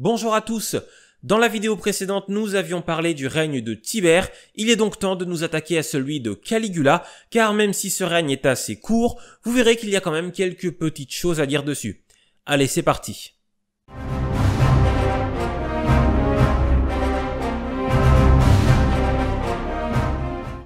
Bonjour à tous. Dans la vidéo précédente, nous avions parlé du règne de Tibère. Il est donc temps de nous attaquer à celui de Caligula, car même si ce règne est assez court, vous verrez qu'il y a quand même quelques petites choses à dire dessus. Allez, c'est parti.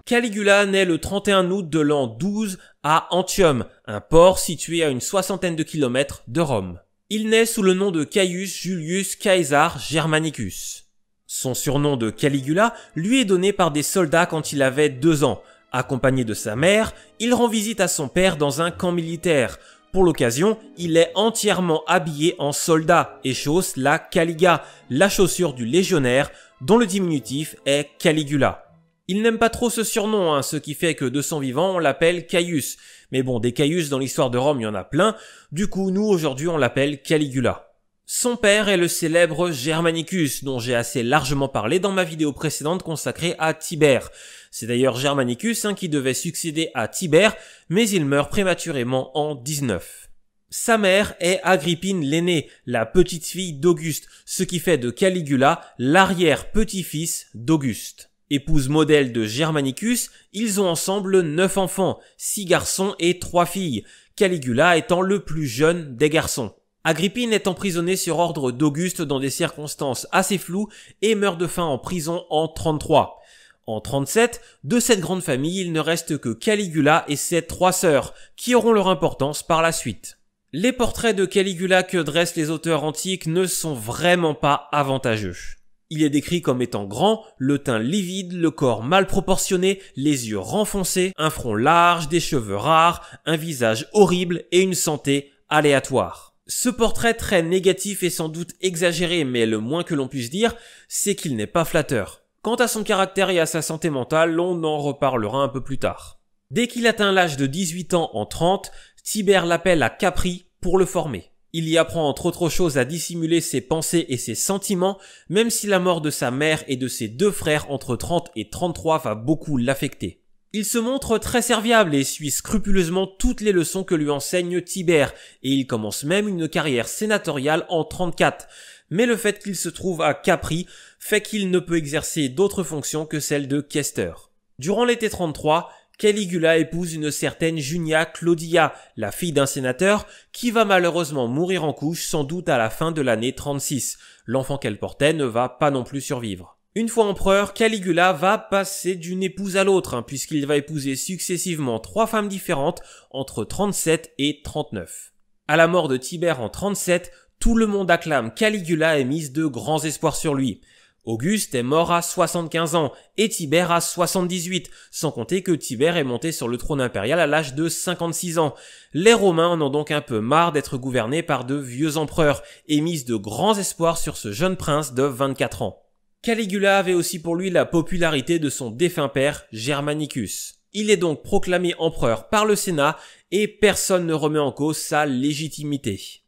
Caligula naît le 31 août de l'an 12 à Antium, un port situé à une soixantaine de kilomètres de Rome. Il naît sous le nom de Caius Julius Caesar Germanicus. Son surnom de Caligula lui est donné par des soldats quand il avait 2 ans. Accompagné de sa mère, il rend visite à son père dans un camp militaire. Pour l'occasion, il est entièrement habillé en soldat et chausse la Caliga, la chaussure du légionnaire, dont le diminutif est Caligula. Il n'aime pas trop ce surnom, ce qui fait que de son vivant on l'appelle Caius. Mais bon, des Caius dans l'histoire de Rome il y en a plein, du coup nous aujourd'hui on l'appelle Caligula. Son père est le célèbre Germanicus, dont j'ai assez largement parlé dans ma vidéo précédente consacrée à Tibère. C'est d'ailleurs Germanicus qui devait succéder à Tibère, mais il meurt prématurément en 19. Sa mère est Agrippine l'aînée, la petite-fille d'Auguste, ce qui fait de Caligula l'arrière-petit-fils d'Auguste. Épouse modèle de Germanicus, ils ont ensemble 9 enfants, 6 garçons et 3 filles, Caligula étant le plus jeune des garçons. Agrippine est emprisonnée sur ordre d'Auguste dans des circonstances assez floues et meurt de faim en prison en 33. En 37, de cette grande famille, il ne reste que Caligula et ses 3 sœurs, qui auront leur importance par la suite. Les portraits de Caligula que dressent les auteurs antiques ne sont vraiment pas avantageux. Il est décrit comme étant grand, le teint livide, le corps mal proportionné, les yeux renfoncés, un front large, des cheveux rares, un visage horrible et une santé aléatoire. Ce portrait très négatif est sans doute exagéré, mais le moins que l'on puisse dire, c'est qu'il n'est pas flatteur. Quant à son caractère et à sa santé mentale, on en reparlera un peu plus tard. Dès qu'il atteint l'âge de 18 ans en 30, Tibère l'appelle à Capri pour le former. Il y apprend entre autres choses à dissimuler ses pensées et ses sentiments, même si la mort de sa mère et de ses 2 frères entre 30 et 33 va beaucoup l'affecter. Il se montre très serviable et suit scrupuleusement toutes les leçons que lui enseigne Tibère, et il commence même une carrière sénatoriale en 34. Mais le fait qu'il se trouve à Capri fait qu'il ne peut exercer d'autres fonctions que celle de questeur. Durant l'été 33, Caligula épouse une certaine Junia Claudia, la fille d'un sénateur, qui va malheureusement mourir en couche sans doute à la fin de l'année 36. L'enfant qu'elle portait ne va pas non plus survivre. Une fois empereur, Caligula va passer d'une épouse à l'autre, puisqu'il va épouser successivement 3 femmes différentes entre 37 et 39. À la mort de Tibère en 37, tout le monde acclame Caligula et mise de grands espoirs sur lui. Auguste est mort à 75 ans et Tibère à 78, sans compter que Tibère est monté sur le trône impérial à l'âge de 56 ans. Les Romains en ont donc un peu marre d'être gouvernés par de vieux empereurs et misent de grands espoirs sur ce jeune prince de 24 ans. Caligula avait aussi pour lui la popularité de son défunt père Germanicus. Il est donc proclamé empereur par le Sénat et personne ne remet en cause sa légitimité.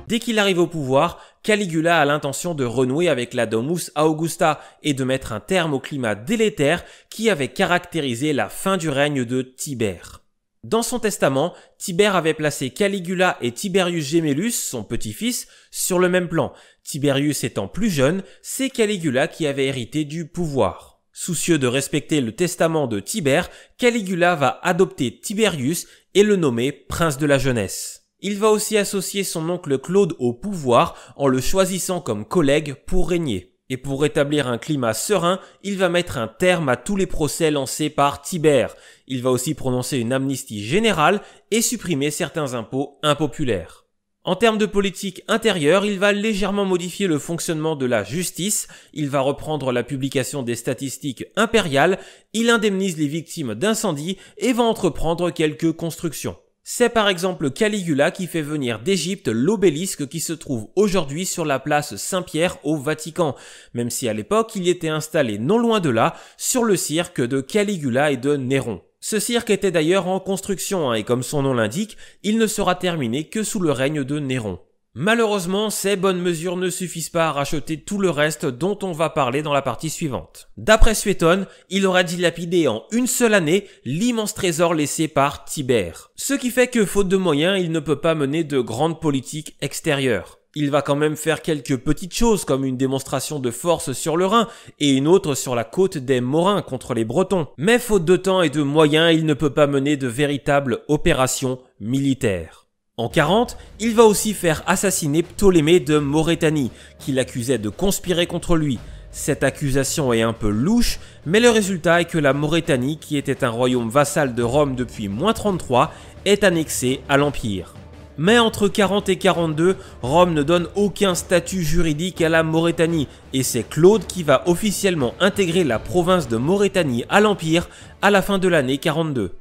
Dès qu'il arrive au pouvoir, Caligula a l'intention de renouer avec la Domus Augusta et de mettre un terme au climat délétère qui avait caractérisé la fin du règne de Tibère. Dans son testament, Tibère avait placé Caligula et Tiberius Gemellus, son petit-fils, sur le même plan. Tiberius étant plus jeune, c'est Caligula qui avait hérité du pouvoir. Soucieux de respecter le testament de Tibère, Caligula va adopter Tiberius et le nommer prince de la jeunesse. Il va aussi associer son oncle Claude au pouvoir en le choisissant comme collègue pour régner. Et pour rétablir un climat serein, il va mettre un terme à tous les procès lancés par Tibère. Il va aussi prononcer une amnistie générale et supprimer certains impôts impopulaires. En termes de politique intérieure, il va légèrement modifier le fonctionnement de la justice, il va reprendre la publication des statistiques impériales, il indemnise les victimes d'incendies et va entreprendre quelques constructions. C'est par exemple Caligula qui fait venir d'Égypte l'obélisque qui se trouve aujourd'hui sur la place Saint-Pierre au Vatican, même si à l'époque il était installé non loin de là, sur le cirque de Caligula et de Néron. Ce cirque était d'ailleurs en construction et comme son nom l'indique, il ne sera terminé que sous le règne de Néron. Malheureusement, ces bonnes mesures ne suffisent pas à racheter tout le reste dont on va parler dans la partie suivante. D'après Suétone, il aura dilapidé en une seule année l'immense trésor laissé par Tibère. Ce qui fait que, faute de moyens, il ne peut pas mener de grandes politiques extérieures. Il va quand même faire quelques petites choses comme une démonstration de force sur le Rhin et une autre sur la côte des Morins contre les Bretons. Mais faute de temps et de moyens, il ne peut pas mener de véritables opérations militaires. En 40, il va aussi faire assassiner Ptolémée de Maurétanie, qui l'accusait de conspirer contre lui. Cette accusation est un peu louche, mais le résultat est que la Maurétanie, qui était un royaume vassal de Rome depuis -33, est annexée à l'Empire. Mais entre 40 et 42, Rome ne donne aucun statut juridique à la Maurétanie, et c'est Claude qui va officiellement intégrer la province de Maurétanie à l'Empire à la fin de l'année 42.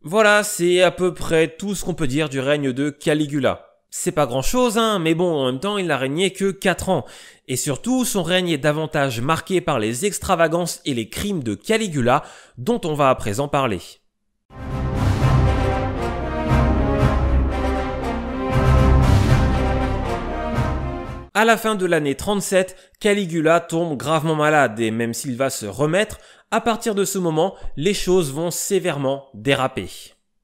Voilà, c'est à peu près tout ce qu'on peut dire du règne de Caligula. C'est pas grand chose, mais bon, en même temps, il n'a régné que 4 ans. Et surtout, son règne est davantage marqué par les extravagances et les crimes de Caligula, dont on va à présent parler. À la fin de l'année 37, Caligula tombe gravement malade et même s'il va se remettre, à partir de ce moment, les choses vont sévèrement déraper.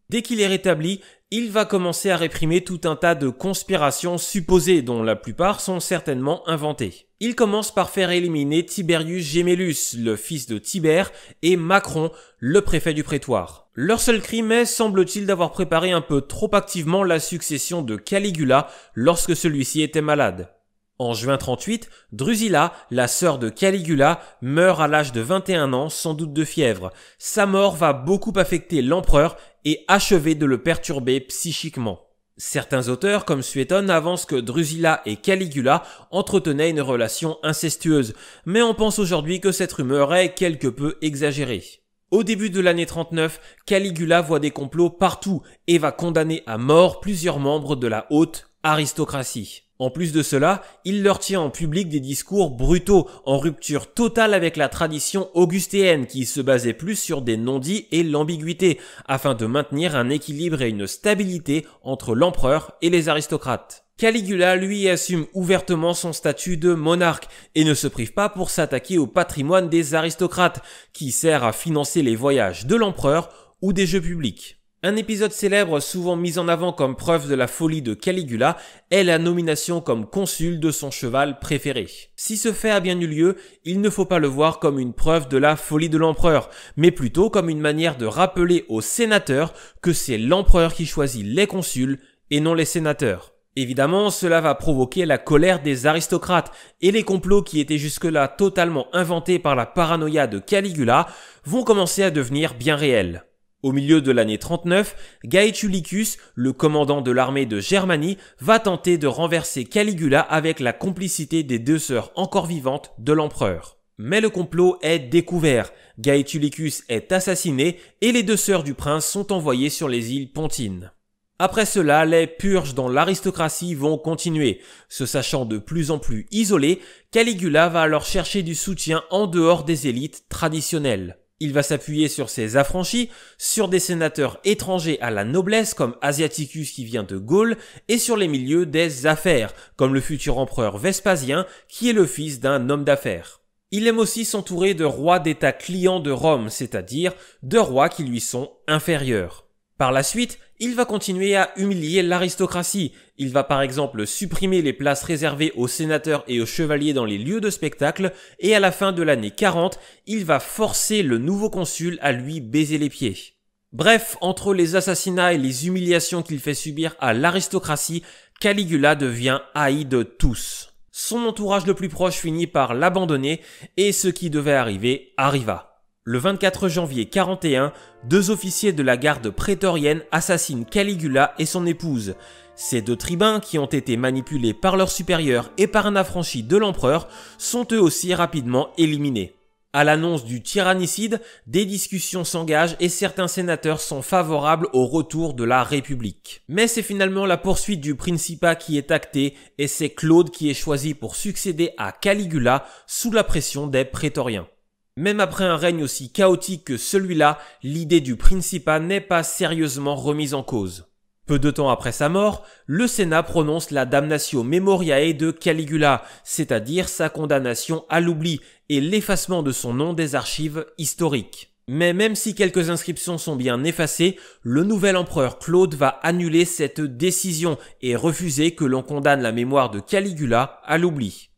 Dès qu'il est rétabli, il va commencer à réprimer tout un tas de conspirations supposées dont la plupart sont certainement inventées. Il commence par faire éliminer Tiberius Gemellus, le fils de Tibère, et Macron, le préfet du prétoire. Leur seul crime est, semble-t-il, d'avoir préparé un peu trop activement la succession de Caligula lorsque celui-ci était malade. En juin 38, Drusilla, la sœur de Caligula, meurt à l'âge de 21 ans, sans doute de fièvre. Sa mort va beaucoup affecter l'empereur et achever de le perturber psychiquement. Certains auteurs, comme Suétone, avancent que Drusilla et Caligula entretenaient une relation incestueuse, mais on pense aujourd'hui que cette rumeur est quelque peu exagérée. Au début de l'année 39, Caligula voit des complots partout et va condamner à mort plusieurs membres de la haute aristocratie. En plus de cela, il leur tient en public des discours brutaux, en rupture totale avec la tradition augustéenne qui se basait plus sur des non-dits et l'ambiguïté, afin de maintenir un équilibre et une stabilité entre l'empereur et les aristocrates. Caligula, lui, assume ouvertement son statut de monarque et ne se prive pas pour s'attaquer au patrimoine des aristocrates, qui sert à financer les voyages de l'empereur ou des jeux publics. Un épisode célèbre souvent mis en avant comme preuve de la folie de Caligula est la nomination comme consul de son cheval préféré. Si ce fait a bien eu lieu, il ne faut pas le voir comme une preuve de la folie de l'empereur, mais plutôt comme une manière de rappeler aux sénateurs que c'est l'empereur qui choisit les consuls et non les sénateurs. Évidemment, cela va provoquer la colère des aristocrates et les complots qui étaient jusque-là totalement inventés par la paranoïa de Caligula vont commencer à devenir bien réels. Au milieu de l'année 39, Gaetulicus, le commandant de l'armée de Germanie, va tenter de renverser Caligula avec la complicité des deux sœurs encore vivantes de l'empereur. Mais le complot est découvert, Gaetulicus est assassiné et les deux sœurs du prince sont envoyées sur les îles Pontines. Après cela, les purges dans l'aristocratie vont continuer. Se sachant de plus en plus isolé, Caligula va alors chercher du soutien en dehors des élites traditionnelles. Il va s'appuyer sur ses affranchis, sur des sénateurs étrangers à la noblesse comme Asiaticus qui vient de Gaule et sur les milieux des affaires comme le futur empereur Vespasien qui est le fils d'un homme d'affaires. Il aime aussi s'entourer de rois d'état clients de Rome, c'est-à-dire de rois qui lui sont inférieurs. Par la suite, il va continuer à humilier l'aristocratie. Il va par exemple supprimer les places réservées aux sénateurs et aux chevaliers dans les lieux de spectacle et à la fin de l'année 40, il va forcer le nouveau consul à lui baiser les pieds. Bref, entre les assassinats et les humiliations qu'il fait subir à l'aristocratie, Caligula devient haï de tous. Son entourage le plus proche finit par l'abandonner et ce qui devait arriver arriva. Le 24 janvier 41, deux officiers de la garde prétorienne assassinent Caligula et son épouse. Ces deux tribuns, qui ont été manipulés par leurs supérieurs et par un affranchi de l'empereur, sont eux aussi rapidement éliminés. À l'annonce du tyrannicide, des discussions s'engagent et certains sénateurs sont favorables au retour de la République. Mais c'est finalement la poursuite du principat qui est actée et c'est Claude qui est choisi pour succéder à Caligula sous la pression des prétoriens. Même après un règne aussi chaotique que celui-là, l'idée du principat n'est pas sérieusement remise en cause. Peu de temps après sa mort, le Sénat prononce la damnatio memoriae de Caligula, c'est-à-dire sa condamnation à l'oubli et l'effacement de son nom des archives historiques. Mais même si quelques inscriptions sont bien effacées, le nouvel empereur Claude va annuler cette décision et refuser que l'on condamne la mémoire de Caligula à l'oubli.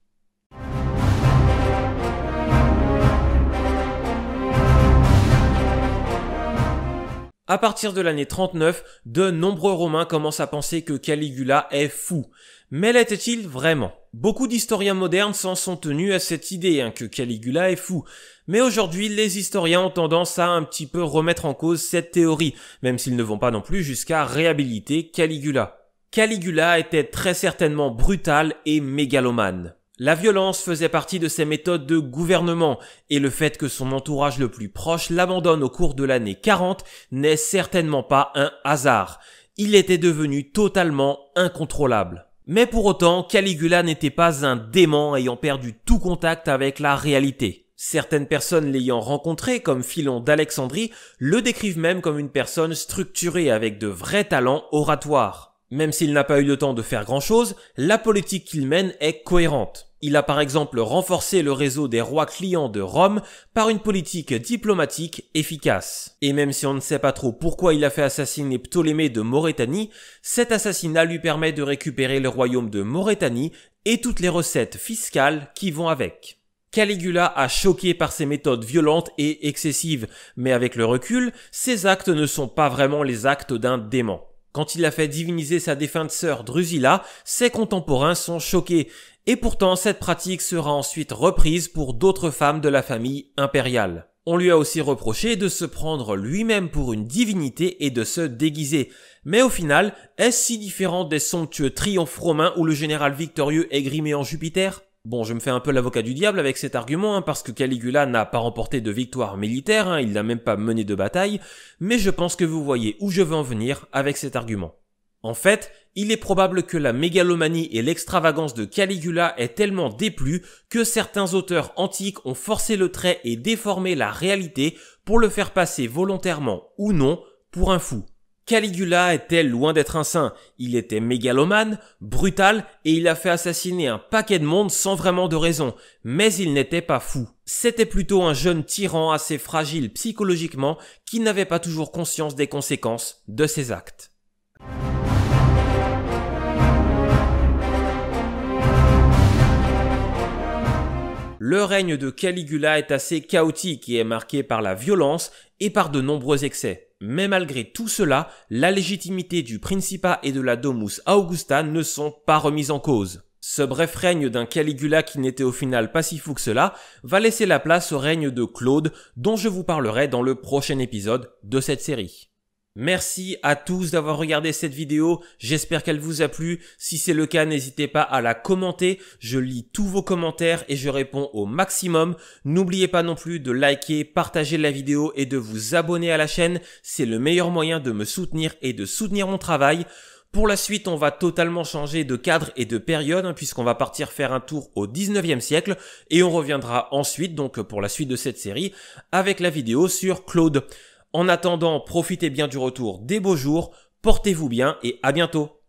À partir de l'année 39, de nombreux Romains commencent à penser que Caligula est fou. Mais l'était-il vraiment? Beaucoup d'historiens modernes s'en sont tenus à cette idée, que Caligula est fou. Mais aujourd'hui, les historiens ont tendance à un petit peu remettre en cause cette théorie, même s'ils ne vont pas non plus jusqu'à réhabiliter Caligula. Caligula était très certainement brutal et mégalomane. La violence faisait partie de ses méthodes de gouvernement, et le fait que son entourage le plus proche l'abandonne au cours de l'année 40 n'est certainement pas un hasard. Il était devenu totalement incontrôlable. Mais pour autant, Caligula n'était pas un dément ayant perdu tout contact avec la réalité. Certaines personnes l'ayant rencontré, comme Philon d'Alexandrie, le décrivent même comme une personne structurée avec de vrais talents oratoires. Même s'il n'a pas eu le temps de faire grand-chose, la politique qu'il mène est cohérente. Il a par exemple renforcé le réseau des rois clients de Rome par une politique diplomatique efficace. Et même si on ne sait pas trop pourquoi il a fait assassiner Ptolémée de Maurétanie, cet assassinat lui permet de récupérer le royaume de Maurétanie et toutes les recettes fiscales qui vont avec. Caligula a choqué par ses méthodes violentes et excessives, mais avec le recul, ses actes ne sont pas vraiment les actes d'un dément. Quand il a fait diviniser sa défunte sœur Drusilla, ses contemporains sont choqués, et pourtant cette pratique sera ensuite reprise pour d'autres femmes de la famille impériale. On lui a aussi reproché de se prendre lui-même pour une divinité et de se déguiser. Mais au final, est-ce si différent des somptueux triomphes romains où le général victorieux est grimé en Jupiter ? Bon, je me fais un peu l'avocat du diable avec cet argument, parce que Caligula n'a pas remporté de victoire militaire, il n'a même pas mené de bataille, mais je pense que vous voyez où je veux en venir avec cet argument. En fait, il est probable que la mégalomanie et l'extravagance de Caligula aient tellement déplu que certains auteurs antiques ont forcé le trait et déformé la réalité pour le faire passer volontairement ou non pour un fou. Caligula était loin d'être un saint, il était mégalomane, brutal et il a fait assassiner un paquet de monde sans vraiment de raison, mais il n'était pas fou. C'était plutôt un jeune tyran assez fragile psychologiquement qui n'avait pas toujours conscience des conséquences de ses actes. Le règne de Caligula est assez chaotique et est marqué par la violence et par de nombreux excès. Mais malgré tout cela, la légitimité du Principat et de la Domus Augusta ne sont pas remises en cause. Ce bref règne d'un Caligula qui n'était au final pas si fou que cela va laisser la place au règne de Claude dont je vous parlerai dans le prochain épisode de cette série. Merci à tous d'avoir regardé cette vidéo, j'espère qu'elle vous a plu. Si c'est le cas, n'hésitez pas à la commenter, je lis tous vos commentaires et je réponds au maximum. N'oubliez pas non plus de liker, partager la vidéo et de vous abonner à la chaîne, c'est le meilleur moyen de me soutenir et de soutenir mon travail. Pour la suite, on va totalement changer de cadre et de période puisqu'on va partir faire un tour au 19e siècle et on reviendra ensuite, donc pour la suite de cette série, avec la vidéo sur Claude. En attendant, profitez bien du retour des beaux jours, portez-vous bien et à bientôt.